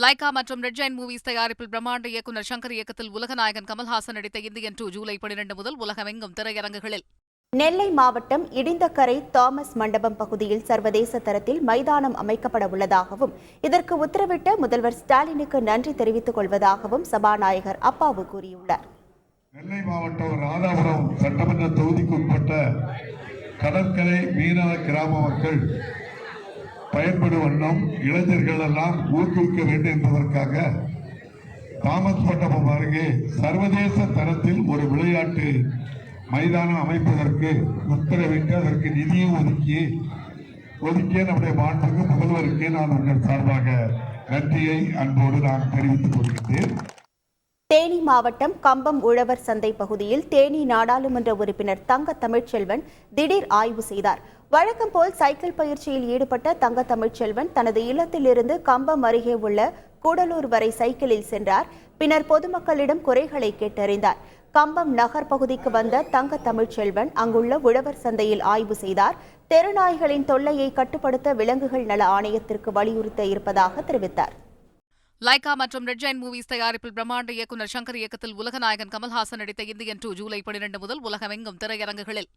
Lyca மற்றும் red giant movies தயாரிப்பில் பிரம்மாண்ட இயக்குநர் சங்கர் இயக்கத்தில் உலகநாயகன் கமல்ஹாசன் நடித்த இந்தியன் 2 ஜூலை 12 முதல் உலகமெங்கும் திரையரங்குகளில். நெல்லை மாவட்டம் இடிந்தக்கரை தாமஸ் மண்டபம் பகுதியில் சர்வதேச தரத்தில் மைதானம் அமைக்கப்பட உள்ளதாகவும் இதற்கு உத்தரவிட்ட முதல்வர் ஸ்டாலினுக்கு நன்றி தெரிவித்துக் கொள்வதாகவும் சபாநாயகர் அப்பாவு கூறியுள்ளார். நெல்லை மாவட்டம் ராதாபுரம் சட்டமன்ற தொகுதிக்கு உட்பட்ட கடற்கரை மீனவ கிராம மக்கள் பயன்படும் வண்ணம் இளைஞர்கள் எல்லாம் ஊக்குவிக்க வேண்டும் என்பதற்காக தாமஸ் மண்டபம் அருகே சர்வதேச தரத்தில் ஒரு விளையாட்டு மைதானம் அமைப்பதற்கு உத்தரவிட்டு அதற்கு நிதியும் ஒதுக்கிய நம்முடைய மாண்புக்கு முதல்வருக்கு நான் உங்கள் சார்பாக நன்றியை அன்போடு நான் தெரிவித்துக் கொள்கின்றேன். தேனி மாவட்டம் கம்பம் உழவர் சந்தை பகுதியில் தேனி நாடாளுமன்ற உறுப்பினர் தங்க தமிழ்ச்செல்வன் திடீர் ஆய்வு செய்தார். வழக்கம் போல் சைக்கிள் பயிற்சியில் ஈடுபட்ட தங்க தமிழ்ச்செல்வன் தனது இல்லத்திலிருந்து கம்பம் அருகே உள்ள கூடலூர் வரை சைக்கிளில் சென்றார். பின்னர் பொதுமக்களிடம் குறைகளை கேட்டறிந்தார். கம்பம் நகர் பகுதிக்கு வந்த தங்க தமிழ்ச்செல்வன் அங்குள்ள உழவர் சந்தையில் ஆய்வு செய்தார். தெருநாய்களின் தொல்லையை கட்டுப்படுத்த விலங்குகள் நல ஆணையத்திற்கு வலியுறுத்த இருப்பதாக தெரிவித்தார். லைகா மற்றும் ரெட் ஜெயண்ட் மூவிஸ் தயாரிப்பில் பிரம்மாண்ட இயக்குநர் சங்கர் இயக்கத்தில் உலகநாயகன் கமல்ஹாசன் நடித்த இந்தியன் 2 ஜூலை 12 முதல் உலகமெங்கும் திரையரங்குகளில்.